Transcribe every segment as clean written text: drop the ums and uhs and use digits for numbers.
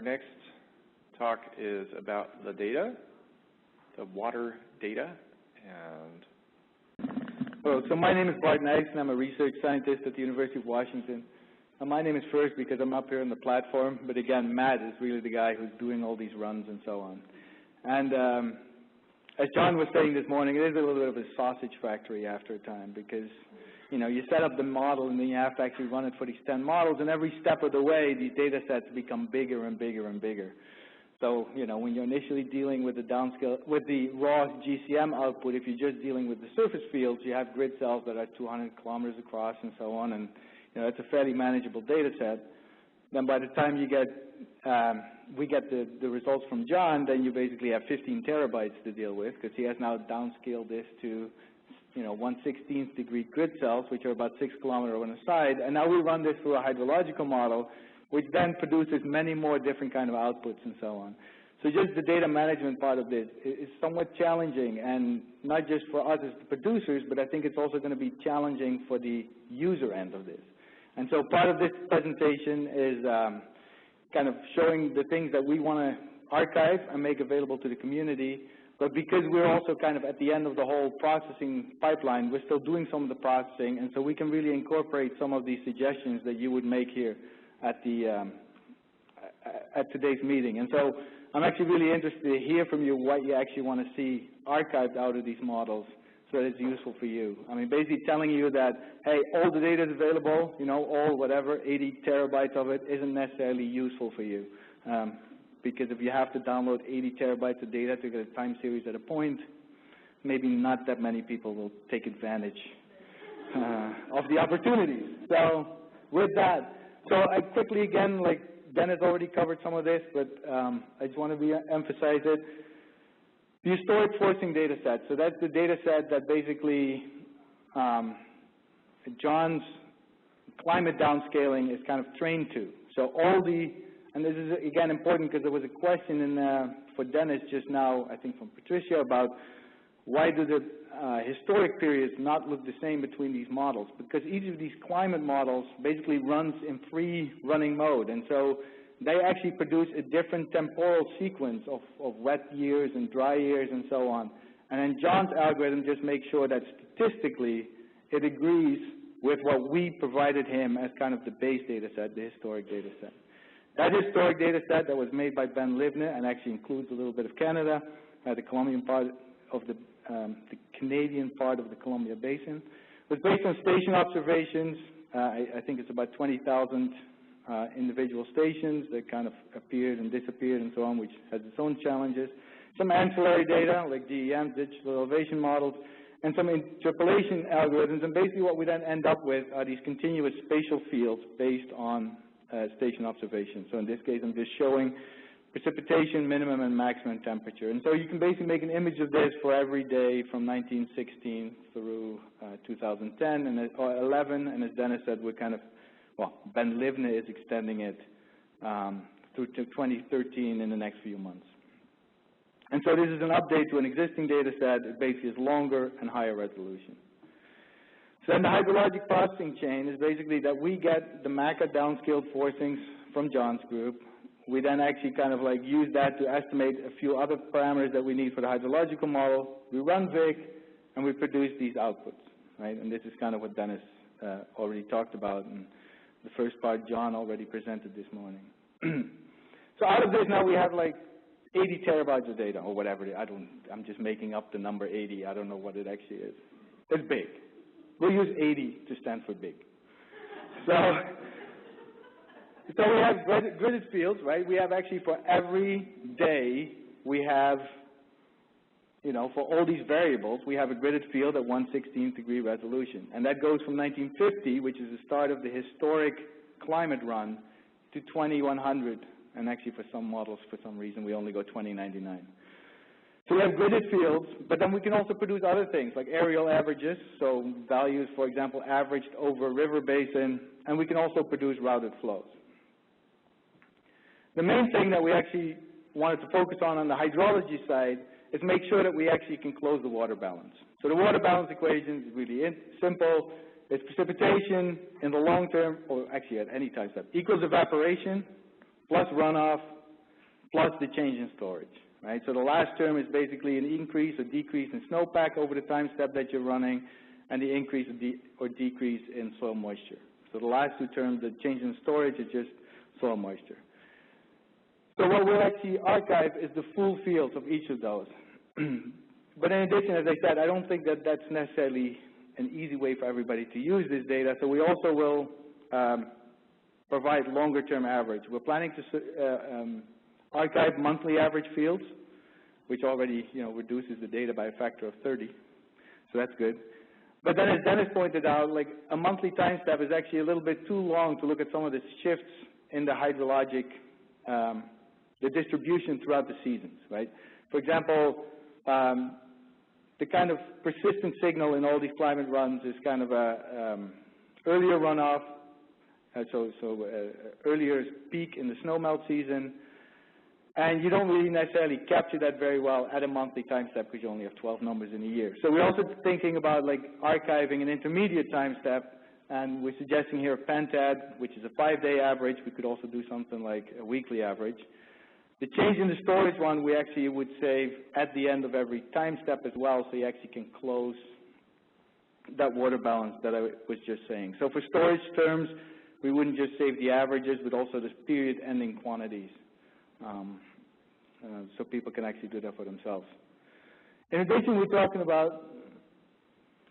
Our next talk is about the data, the water data, and Hello, so my name is Bart Nijssen. I'm a research scientist at the University of Washington. And my name is first because I'm up here on the platform, but again, Matt is really the guy who's doing all these runs and so on. And as John was saying this morning, it is a little bit of a sausage factory after a time because, you know, you set up the model and then you have to actually run it for these 10 models, and every step of the way, these data sets become bigger and bigger and bigger. So, you know, when you're initially dealing with the downscale, with the raw GCM output, if you're just dealing with the surface fields, you have grid cells that are 200 kilometers across and so on, and, you know, it's a fairly manageable data set. Then by the time you get, we get the results from John, then you basically have 15 terabytes to deal with because he has now downscaled this to, you know, 1/16th degree grid cells, which are about 6 kilometers on the side. And now we run this through a hydrological model, which then produces many more different kind of outputs and so on. So just the data management part of this is somewhat challenging, and not just for us as the producers, but I think it's also going to be challenging for the user end of this. And so part of this presentation is kind of showing the things that we want to archive and make available to the community. But because we're also kind of at the end of the whole processing pipeline, we're still doing some of the processing, and so we can really incorporate some of these suggestions that you would make here at the at today's meeting. And so I'm actually really interested to hear from you what you actually want to see archived out of these models so that it's useful for you. I mean, basically telling you that, hey, all the data is available, you know, all whatever, 80 terabytes of it isn't necessarily useful for you. Because if you have to download 80 terabytes of data to get a time series at a point, maybe not that many people will take advantage of the opportunities. So with that, so I quickly, again, like Dennis already covered some of this, but I just want to emphasize it. The historic forcing data set. So that's the data set that basically John's climate downscaling is kind of trained to. So all the, and this is again important because there was a question for Dennis just now, I think from Patricia, about why do the historic periods not look the same between these models? Because each of these climate models basically runs in free running mode, and so they actually produce a different temporal sequence of wet years and dry years and so on. And then John's algorithm just makes sure that statistically it agrees with what we provided him as kind of the base data set, the historic data set. That historic data set that was made by Ben Livne and actually includes a little bit of Canada, the Colombian part of the Canadian part of the Columbia Basin, was based on station observations. I think it's about 20,000 individual stations that kind of appeared and disappeared and so on, which has its own challenges. Some ancillary data like DEM, digital elevation models, and some interpolation algorithms. And basically what we then end up with are these continuous spatial fields based on station observations. So in this case, I'm just showing precipitation, minimum and maximum temperature. And so you can basically make an image of this for every day from 1916 through 2010 and or 11. And as Dennis said, we're kind of, well, Ben Livne is extending it through to 2013 in the next few months. And so this is an update to an existing data set. It basically is longer and higher resolution. So then the hydrologic processing chain is basically that we get the MACA downscaled forcings from John's group. We then actually kind of like use that to estimate a few other parameters that we need for the hydrological model. We run VIC and we produce these outputs, right? And this is kind of what Dennis already talked about, and the first part John already presented this morning. So out of this now we have like 80 terabytes of data or whatever. I'm just making up the number 80. I don't know what it actually is. It's big. We'll use 80 to stand for big. So we have gridded fields, right? We have actually for every day we have, you know, for all these variables, we have a gridded field at 1/16th degree resolution. And that goes from 1950, which is the start of the historic climate run, to 2100. And actually for some models, for some reason, we only go 2099. So we have gridded fields, but then we can also produce other things like aerial averages, so values, for example, averaged over a river basin, and we can also produce routed flows. The main thing that we actually wanted to focus on the hydrology side is make sure that we actually can close the water balance. So the water balance equation is really simple. It's precipitation in the long term, or actually at any time step, equals evaporation plus runoff plus the change in storage, right? So the last term is basically an increase or decrease in snowpack over the time step that you're running, and the increase or decrease in soil moisture. So the last two terms, the change in storage is just soil moisture. So what we'll actually archive is the full fields of each of those. But in addition, as I said, I don't think that that's necessarily an easy way for everybody to use this data, so we also will provide longer-term average. We're planning to archive monthly average fields, which already, reduces the data by a factor of 30, so that's good. But then, as Dennis pointed out, like a monthly time step is actually a little bit too long to look at some of the shifts in the hydrologic, the distribution throughout the seasons, right? For example, the kind of persistent signal in all these climate runs is kind of a earlier runoff, earlier peak in the snowmelt season, and you don't really necessarily capture that very well at a monthly time step because you only have 12 numbers in a year. So we're also thinking about like archiving an intermediate time step, and we're suggesting here a pentad, which is a 5-day average. We could also do something like a weekly average. The change in the storage one, we actually would save at the end of every time step as well, so you actually can close that water balance that I was just saying. So for storage terms, we wouldn't just save the averages, but also the period ending quantities. So people can actually do that for themselves. In addition, we're talking about,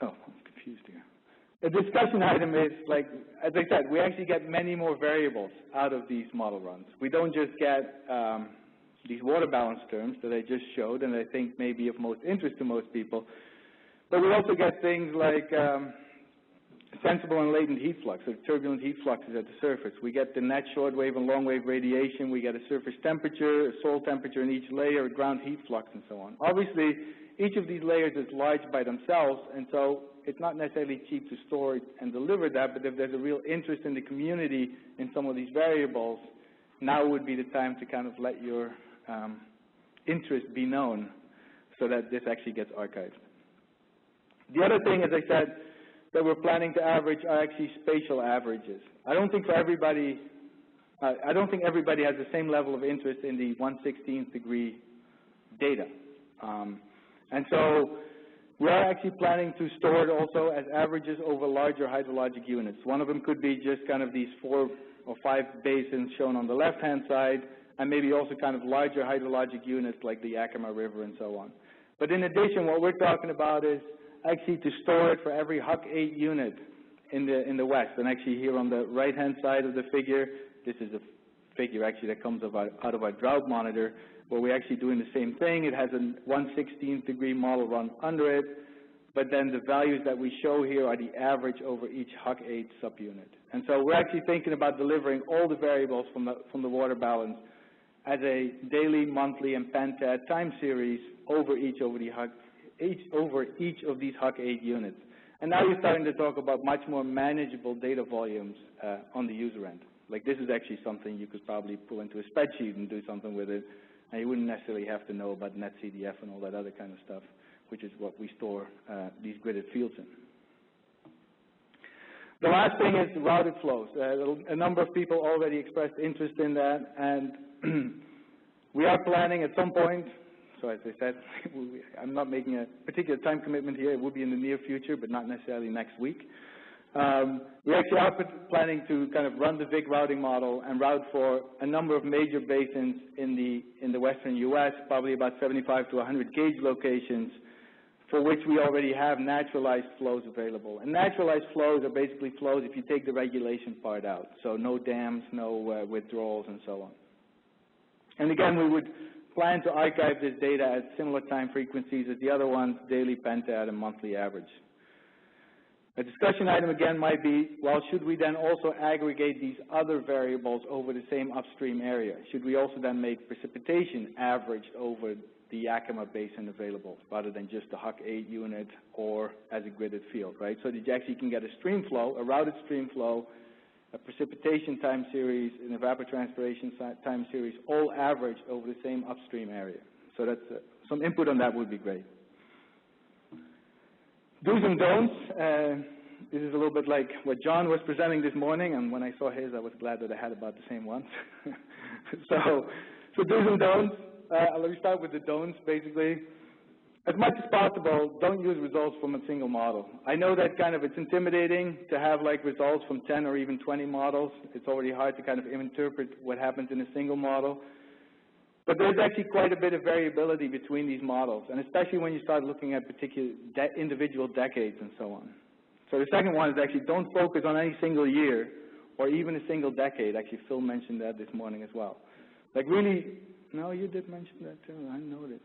I'm confused here. The discussion item is, like, as I said, we actually get many more variables out of these model runs. We don't just get these water balance terms that I just showed, and I think may be of most interest to most people, but we also get things like sensible and latent heat flux, or turbulent heat fluxes at the surface. We get the net shortwave and longwave radiation. We get a surface temperature, a soil temperature in each layer, a ground heat flux, and so on. Obviously, each of these layers is large by themselves, and so it's not necessarily cheap to store and deliver that, but if there's a real interest in the community in some of these variables, now would be the time to kind of let your interest be known so that this actually gets archived. The other thing, as I said, that we're planning to average are actually spatial averages. I don't think everybody has the same level of interest in the 1/16th degree data. And so we are actually planning to store it also as averages over larger hydrologic units. One of them could be just kind of these 4 or 5 basins shown on the left-hand side, and maybe also kind of larger hydrologic units like the Yakima River and so on. But in addition, what we're talking about is actually to store it for every Huck 8 unit in the West. And actually here on the right-hand side of the figure, this is a figure actually that comes out of our drought monitor, where we're actually doing the same thing. It has a 1/16th degree model run under it, but then the values that we show here are the average over each Huck 8 subunit. And so we're actually thinking about delivering all the variables from the water balance as a daily, monthly, and pentad time series over each of these Huck 8 units. And now you're starting to talk about much more manageable data volumes on the user end. Like this is actually something you could probably pull into a spreadsheet and do something with it, and you wouldn't necessarily have to know about NetCDF and all that other kind of stuff, which is what we store these gridded fields in. The last thing is routed flows. A number of people already expressed interest in that, and we are planning at some point, so as I said, I'm not making a particular time commitment here. It will be in the near future, but not necessarily next week. We actually are planning to kind of run the VIG routing model and route for a number of major basins in the western U.S., probably about 75 to 100 gauge locations, for which we already have naturalized flows available. And naturalized flows are basically flows if you take the regulation part out, so no dams, no withdrawals, and so on. And again, we would plan to archive this data at similar time frequencies as the other ones, daily, pentad, and monthly average. A discussion item again might be, well, should we then also aggregate these other variables over the same upstream area? Should we also then make precipitation averaged over the Yakima Basin available, rather than just the Huck 8 unit or as a gridded field, right? So that you actually can get a stream flow, a routed stream flow, a precipitation time series, an evapotranspiration time series, all averaged over the same upstream area. So that's some input on that would be great. Do's and don'ts. This is a little bit like what John was presenting this morning, and when I saw his, I was glad that I had about the same ones. So So do's and don'ts. Let me start with the don'ts, basically. As much as possible, don't use results from a single model. I know that kind of it's intimidating to have like results from 10 or even 20 models. It's already hard to kind of interpret what happens in a single model. But there's actually quite a bit of variability between these models, and especially when you start looking at particular individual decades and so on. So the second one is actually don't focus on any single year or even a single decade. Actually, Phil mentioned that this morning as well. Like really, no, you did mention that too. I noted.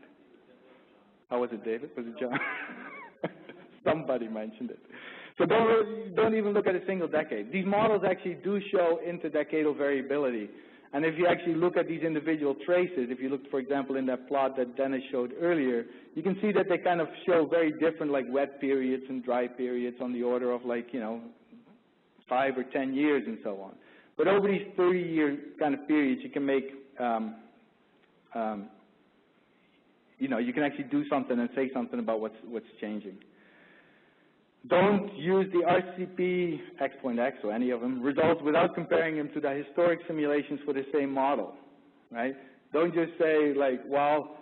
Oh, was it David? Was it John? Somebody mentioned it. So don't even look at a single decade. These models actually do show interdecadal variability. And if you actually look at these individual traces, if you look, for example, in that plot that Dennis showed earlier, you can see that they kind of show very different, like wet periods and dry periods on the order of like, 5 or 10 years and so on. But over these 30-year kind of periods, you can make, you can actually do something and say something about what's changing. Don't use the RCP X.X or any of them results without comparing them to the historic simulations for the same model, right? Don't just say like, well,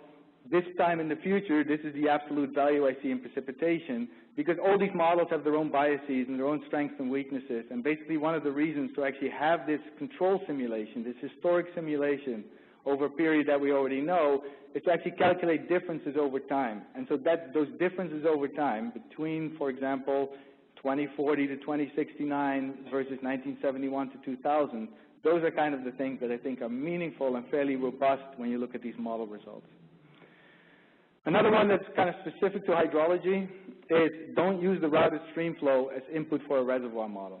this time in the future, this is the absolute value I see in precipitation, because all these models have their own biases and their own strengths and weaknesses. And basically one of the reasons to actually have this control simulation, this historic simulation over a period that we already know, is to actually calculate differences over time. And so those differences over time between, for example, 2040 to 2069 versus 1971 to 2000, those are kind of the things that I think are meaningful and fairly robust when you look at these model results. Another one that's kind of specific to hydrology is don't use the routed stream flow as input for a reservoir model,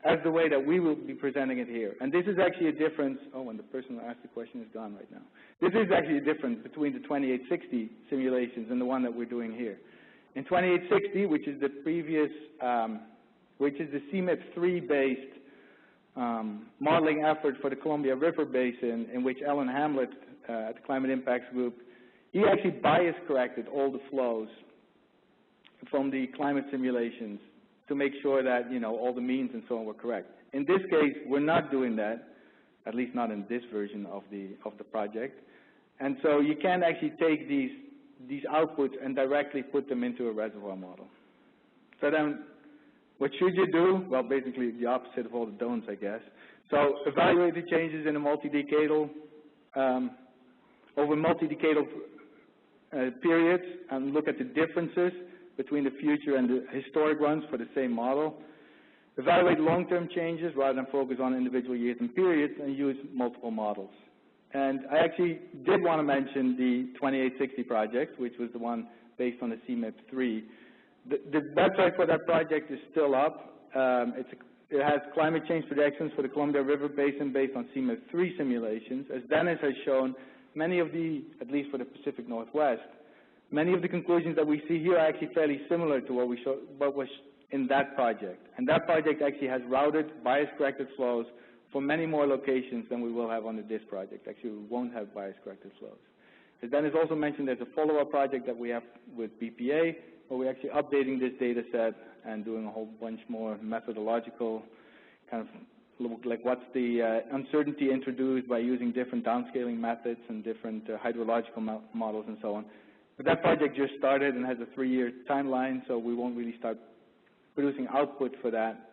as the way that we will be presenting it here. And this is actually a difference, and the person who asked the question is gone right now. This is actually a difference between the 2860 simulations and the one that we're doing here. In 2860, which is the previous, which is the CMIP3 based modeling effort for the Columbia River Basin, in which Alan Hamlet at the Climate Impacts Group, he actually bias corrected all the flows from the climate simulations to make sure that, all the means and so on were correct. In this case, we're not doing that, at least not in this version of the project. And so you can't actually take these outputs and directly put them into a reservoir model. So then, what should you do? Well, basically the opposite of all the don'ts, I guess. So evaluate the changes in a multi-decadal, over multi-decadal periods, and look at the differences between the future and the historic ones for the same model. Evaluate long-term changes rather than focus on individual years and periods, and use multiple models. And I actually did want to mention the 2860 project, which was the one based on the CMIP3. The website for that project is still up. It has climate change projections for the Columbia River Basin based on CMIP3 simulations. As Dennis has shown, many of the, at least for the Pacific Northwest, many of the conclusions that we see here are actually fairly similar to what was in that project. And that project actually has routed, bias-corrected flows for many more locations than we will have under this project. Actually, we won't have bias-corrected flows. As Dennis also mentioned, there's a follow-up project that we have with BPA, where we're actually updating this data set and doing a whole bunch more methodological kind of look like what's the uncertainty introduced by using different downscaling methods and different hydrological models and so on. But that project just started and has a 3-year timeline, so we won't really start producing output for that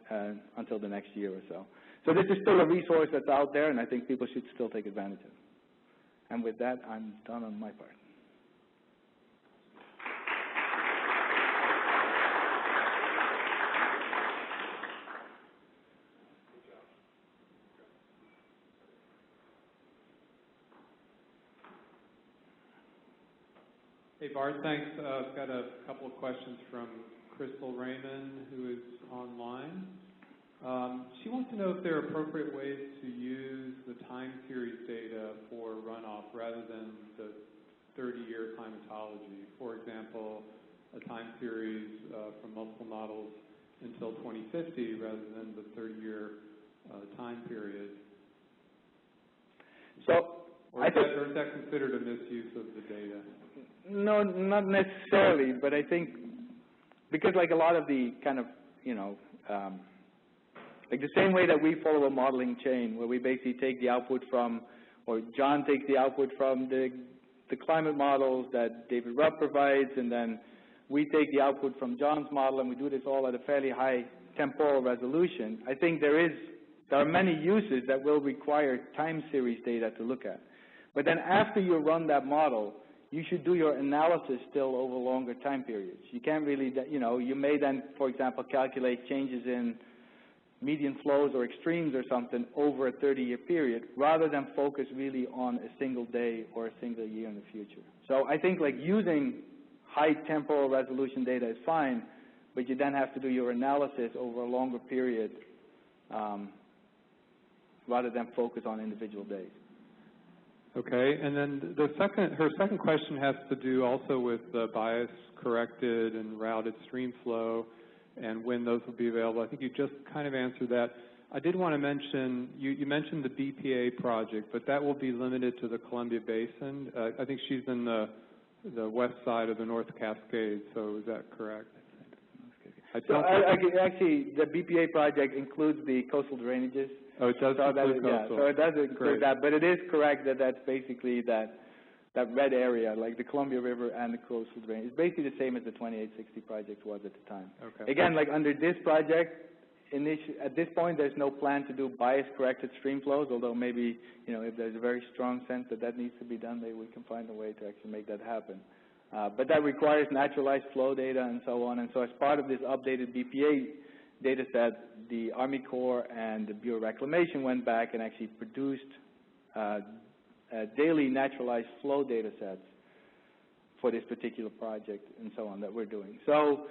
until the next year or so. So this is still a resource that's out there, and I think people should still take advantage of it. And with that, I'm done on my part. Hey, Bart, thanks. I've got a couple of questions from Crystal Raymond, who is online. She wants to know if there are appropriate ways to use the time series data for runoff rather than the 30-year climatology. For example, a time series from multiple models until 2050 rather than the 30-year time period. Or is that considered a misuse of the data? No, not necessarily, but I think because like a lot of the kind of, like the same way that we follow a modeling chain where we basically take the output from or John takes the output from the climate models that David Rupp provides, and then we take the output from John's model, and we do this all at a fairly high temporal resolution. I think there are many uses that will require time series data to look at. But then after you run that model, you should do your analysis still over longer time periods. You can't really, you may then, for example, calculate changes in median flows or extremes or something over a 30-year period, rather than focus really on a single day or a single year in the future. So I think like using high temporal resolution data is fine, but you then have to do your analysis over a longer period rather than focus on individual days. Okay, and then her second question has to do also with bias corrected and routed stream flow and when those will be available. I think you just kind of answered that. I did want to mention, you mentioned the BPA project, but that will be limited to the Columbia Basin. I think she's in the west side of the North Cascades, so is that correct? Actually, the BPA project includes the coastal drainages. Oh, it does include coastal. Yeah, so it does include that, but it is correct that that's basically that red area, like the Columbia River and the coastal drain. It's basically the same as the 2860 project was at the time. Okay. Again, like under this project, at this point, there's no plan to do bias-corrected stream flows, although maybe, if there's a very strong sense that needs to be done, maybe we can find a way to actually make that happen. But that requires naturalized flow data and so on. And so as part of this updated BPA data set, the Army Corps and the Bureau of Reclamation went back and actually produced daily naturalized flow data sets for this particular project and so on that we're doing. So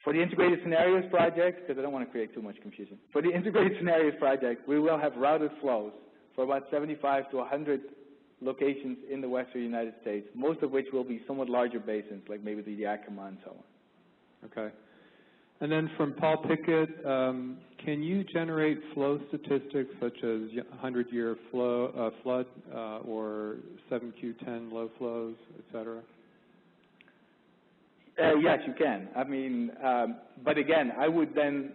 for the Integrated Scenarios project, because I don't want to create too much confusion, for the Integrated Scenarios project, we will have routed flows for about 75 to 100 locations in the western United States, most of which will be somewhat larger basins, like maybe the Yakima and so on. Okay. And then from Paul Pickett, can you generate flow statistics such as 100-year flood or 7Q10 low flows, et cetera? Yes, you can. I mean, but again, I would then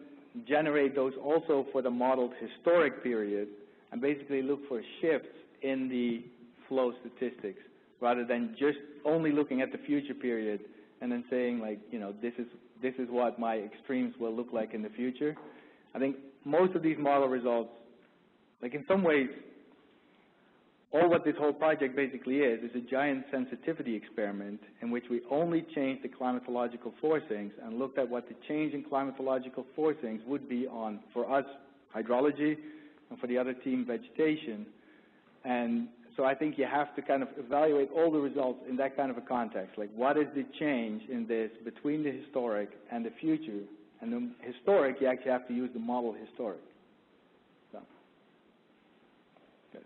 generate those also for the modeled historic period and basically look for shifts in the flow statistics rather than just only looking at the future period and then saying like, this is what my extremes will look like in the future. I think most of these model results, like in some ways, all what this whole project basically is a giant sensitivity experiment in which we only changed the climatological forcings and looked at what the change in climatological forcings would be on, for us, hydrology, and for the other team, vegetation. And so I think you have to kind of evaluate all the results in that kind of a context. Like, what is the change in this between the historic and the future? And the historic, you actually have to use the model historic. So, yes.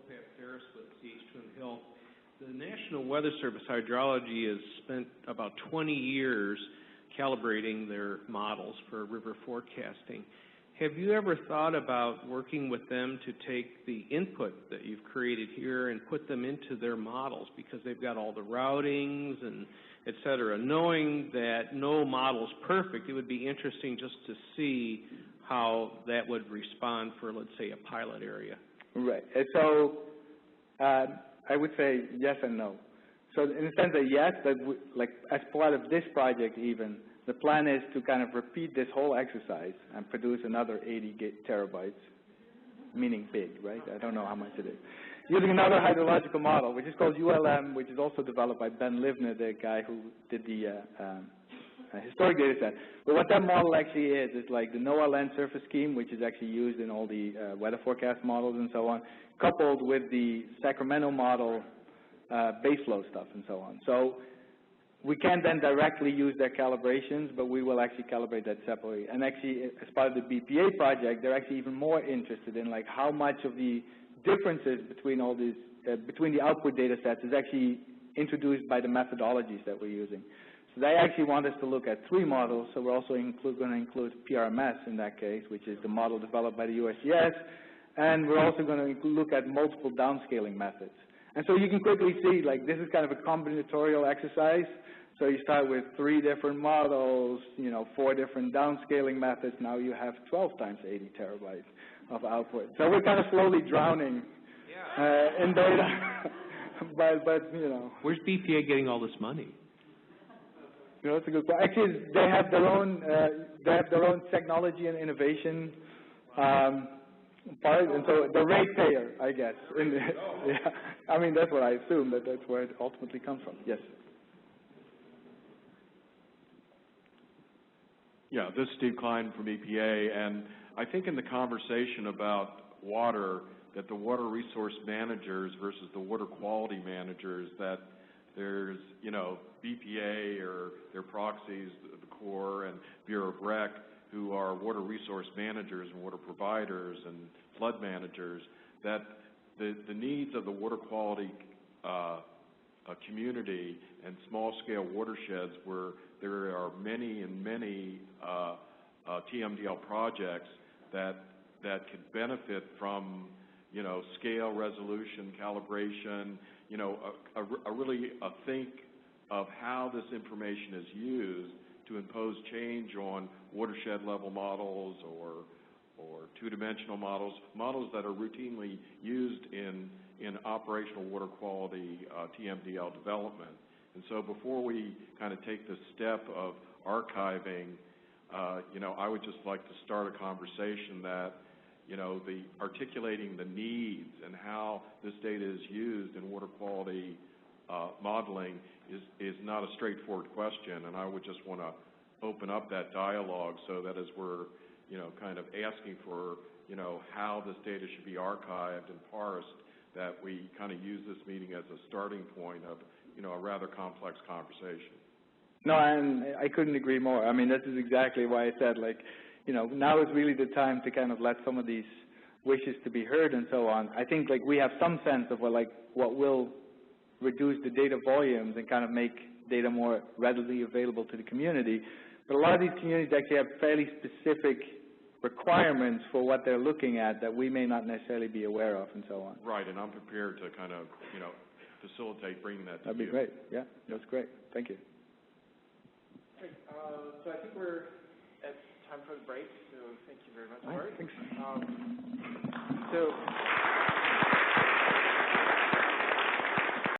Pat Ferris with CH Twin Hill. The National Weather Service Hydrology has spent about 20 years calibrating their models for river forecasting. Have you ever thought about working with them to take the input that you've created here and put them into their models, because they've got all the routings and et cetera? Knowing that no model's perfect, it would be interesting just to see how that would respond for, let's say, a pilot area. Right. So I would say yes and no. So in the sense that yes, that like as part of this project even, the plan is to kind of repeat this whole exercise and produce another 80 terabytes, meaning big, right? I don't know how much it is. Using another hydrological model, which is called ULM, which is also developed by Ben Livner, the guy who did the historic data set. But what that model actually is like the NOAA land surface scheme, which is actually used in all the weather forecast models and so on, coupled with the Sacramento model base flow stuff and so on. So we can then directly use their calibrations, but we will actually calibrate that separately. And actually, as part of the BPA project, they're actually even more interested in like how much of the differences between all these, between the output data sets is actually introduced by the methodologies that we're using. So they actually want us to look at 3 models, so we're also going to include PRMS in that case, which is the model developed by the USGS, and we're also going to look at multiple downscaling methods. And so you can quickly see, like, this is kind of a combinatorial exercise. So you start with 3 different models, 4 different downscaling methods. Now you have 12 times 80 terabytes. of output. So we're kind of slowly drowning in data. but you know. Where's BPA getting all this money? You know, that's a good question. Actually, they have their own technology and innovation part, and so the ratepayer, I guess. Yeah, I mean that's what I assume, that's where it ultimately comes from. Yes. Yeah, this is Steve Klein from EPA, and I think in the conversation about water, that the water resource managers versus the water quality managers, that there's, you know, BPA or their proxies, the Corps and Bureau of Rec, who are water resource managers and water providers and flood managers, that the needs of the water quality community and small-scale watersheds where there are many and many TMDL projects that could benefit from, you know, scale, resolution, calibration, you know, really a think of how this information is used to impose change on watershed level models or two-dimensional models that are routinely used in operational water quality TMDL development. And so before we kind of take the step of archiving, you know, I would just like to start a conversation that, you know, articulating the needs and how this data is used in water quality modeling is not a straightforward question, and I would just want to open up that dialogue so that as we're, you know, kind of asking for, you know, how this data should be archived and parsed, that we kind of use this meeting as a starting point of, you know, a rather complex conversation. No, and I couldn't agree more. I mean, this is exactly why I said, like, you know, now is really the time to kind of let some of these wishes to be heard and so on. I think, like, we have some sense of what will reduce the data volumes and kind of make data more readily available to the community. But a lot of these communities actually have fairly specific requirements for what they're looking at that we may not necessarily be aware of and so on. Right, and I'm prepared to kind of, you know, facilitate bringing that to That'd be great. Yeah, that's great. Thank you. Great. So I think we're at time for the break, so thank you very much, Bart. Thanks. So